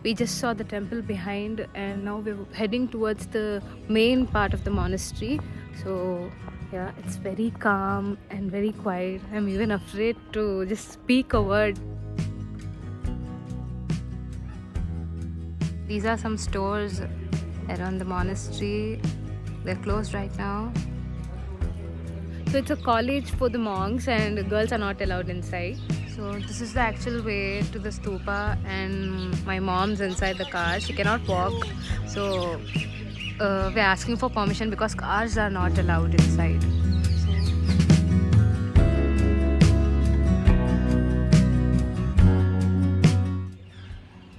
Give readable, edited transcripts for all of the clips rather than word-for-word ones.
We just saw the temple behind, and now we're heading towards the main part of the monastery. So, yeah, it's very calm and very quiet. I'm even afraid to just speak a word. These are some stores around the monastery. They're closed right now. So it's a college for the monks, and girls are not allowed inside. So this is the actual way to the stupa, and my mom's inside the car. She cannot walk. So we're asking for permission because cars are not allowed inside. So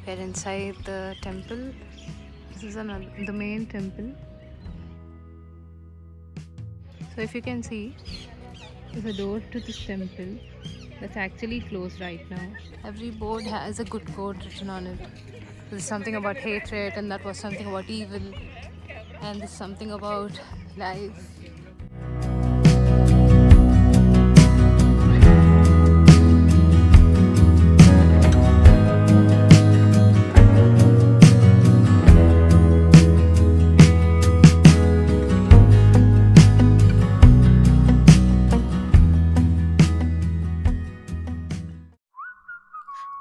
we're inside the temple. This is the main temple. So if you can see, there's a door to this temple that's actually closed right now. Every board has a good quote written on it. There's something about hatred, and that was something about evil, and there's something about life.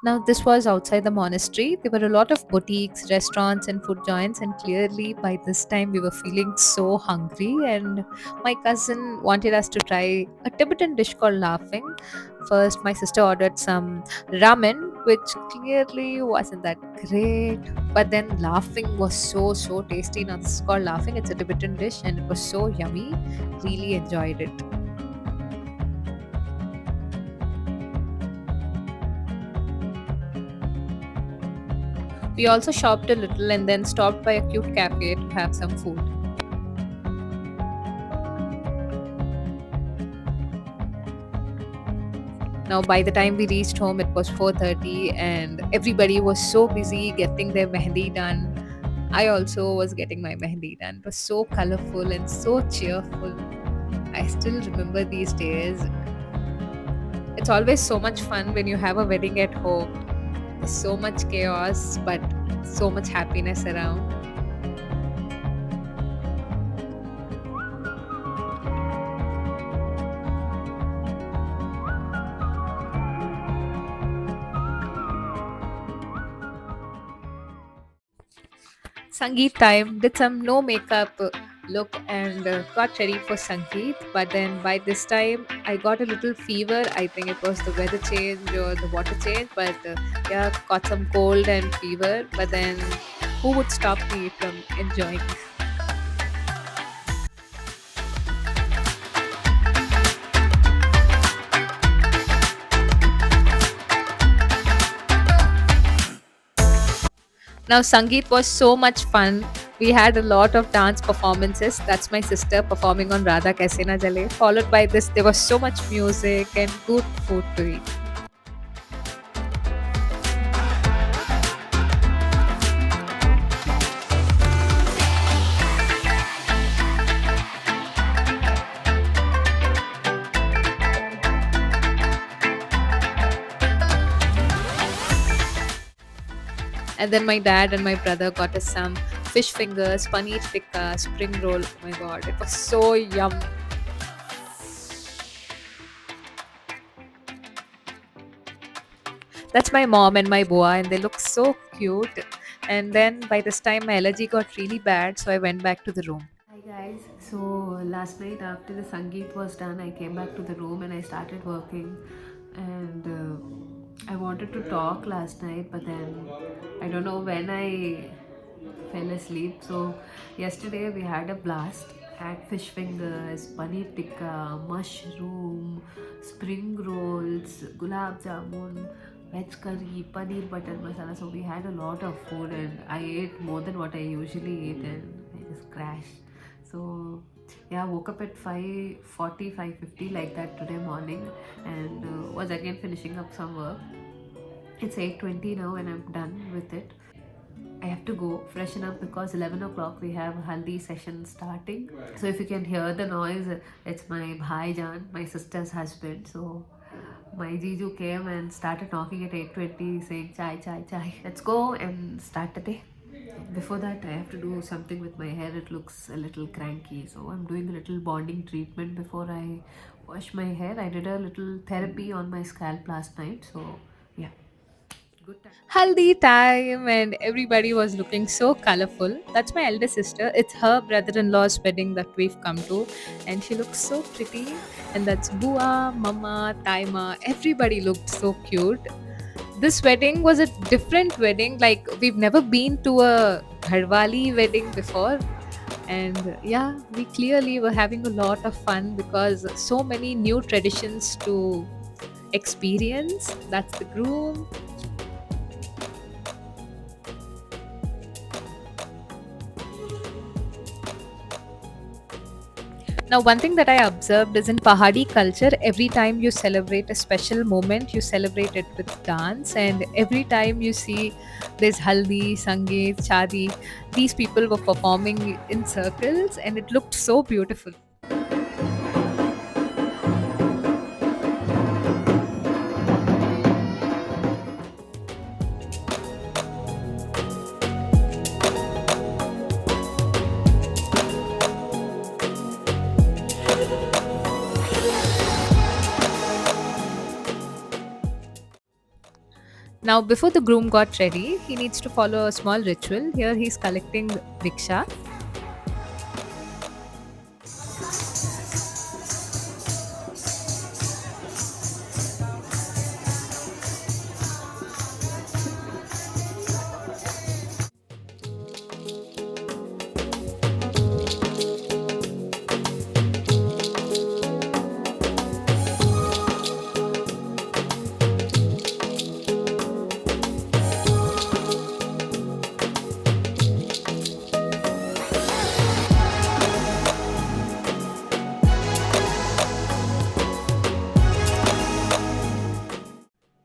Now, this was outside the monastery. There were a lot of boutiques, restaurants, and food joints, and clearly by this time we were feeling so hungry. And my cousin wanted us to try a Tibetan dish called laughing. First, my sister ordered some ramen, which clearly wasn't that great. But then, laughing was so tasty. Now, this is called laughing. It's a Tibetan dish, and it was so yummy. Really enjoyed it. We also shopped a little and then stopped by a cute cafe to have some food. Now, by the time we reached home, it was 4:30, and everybody was so busy getting their mehendi done. I also was getting my mehendi done. It was so colorful and so cheerful. I still remember these days. It's always so much fun when you have a wedding at home. There's so much chaos, but so much happiness around. Sangeet time, did some no makeup look and got ready for Sangeet. But then by this time, I got a little fever. I think it was the weather change or the water change, but yeah, got some cold and fever. But then who would stop me from enjoying? Now, Sangeet was so much fun. We had a lot of dance performances. That's my sister performing on Radha Kaise Na Jale. Followed by this, there was so much music and good food to eat. And then my dad and my brother got us some fish fingers, paneer tikka, spring roll. Oh my god, it was so yum. That's my mom and my boa, and they look so cute. And then by this time, my allergy got really bad, so I went back to the room. Hi guys. So last night after the Sangeet was done, I came back to the room and I started working. And I wanted to talk last night, but then I don't know when I fell asleep. So yesterday we had a blast. Had fish fingers, paneer tikka, mushroom, spring rolls, gulab jamun, veg curry, paneer butter masala. So we had a lot of food, and I ate more than what I usually eat, and I just crashed. So yeah, woke up at 5:40, 5:50 like that today morning, and was again finishing up some work. It's 8:20 now, and I'm done with it. I have to go freshen up because 11 o'clock we have a haldi session starting. So if you can hear the noise, it's my bhaijan, my sister's husband. So my Jiju came and started knocking at 8:20 saying chai chai chai. Let's go and start the day. Before that, I have to do something with my hair. It looks a little cranky, so I'm doing a little bonding treatment before I wash my hair. I did a little therapy on my scalp last night, so yeah, good time. Haldi time, and everybody was looking so colorful. That's my elder sister. It's her brother-in-law's wedding that we've come to, and she looks so pretty. And that's Bua, Mama, Taima. Everybody looked so cute. This wedding was a different wedding. Like, we've never been to a Gharwali wedding before. And yeah, we clearly were having a lot of fun because so many new traditions to experience. That's the groom. Now, one thing that I observed is in Pahadi culture, every time you celebrate a special moment, you celebrate it with dance. And every time you see there's haldi, sangeet, chadi, these people were performing in circles and it looked so beautiful. Now, before the groom got ready, he needs to follow a small ritual. Here, he's collecting rickshaw.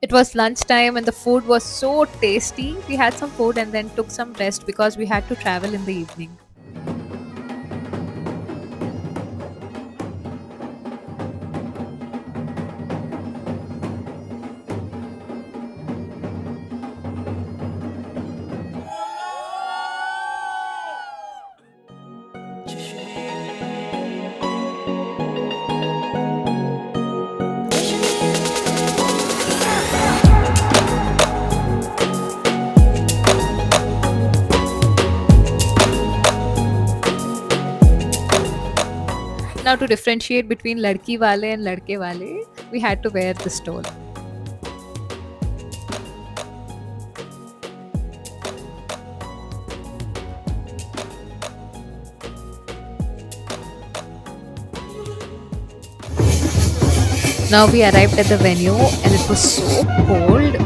It was lunchtime and the food was so tasty. We had some food and then took some rest because we had to travel in the evening. Now, to differentiate between ladki wale and ladke wale, we had to wear the stole. Now we arrived at the venue and it was so cold.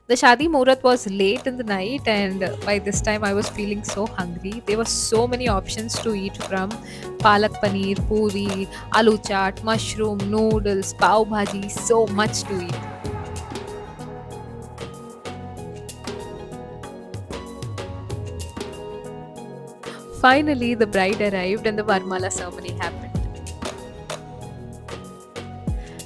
The Shadi Murat was late in the night, and by this time I was feeling so hungry. There were so many options to eat from: palak paneer, puri, aloo chaat, mushroom, noodles, pav bhaji, so much to eat. Finally, the bride arrived and the Varmala ceremony happened.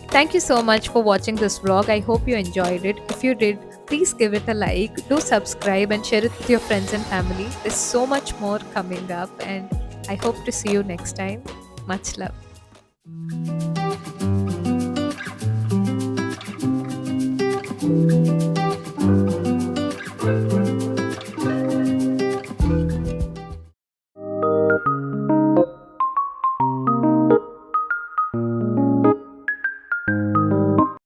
Thank you so much for watching this vlog. I hope you enjoyed it. If you did, please give it a like, do subscribe, and share it with your friends and family. There's so much more coming up, and I hope to see you next time. Much love.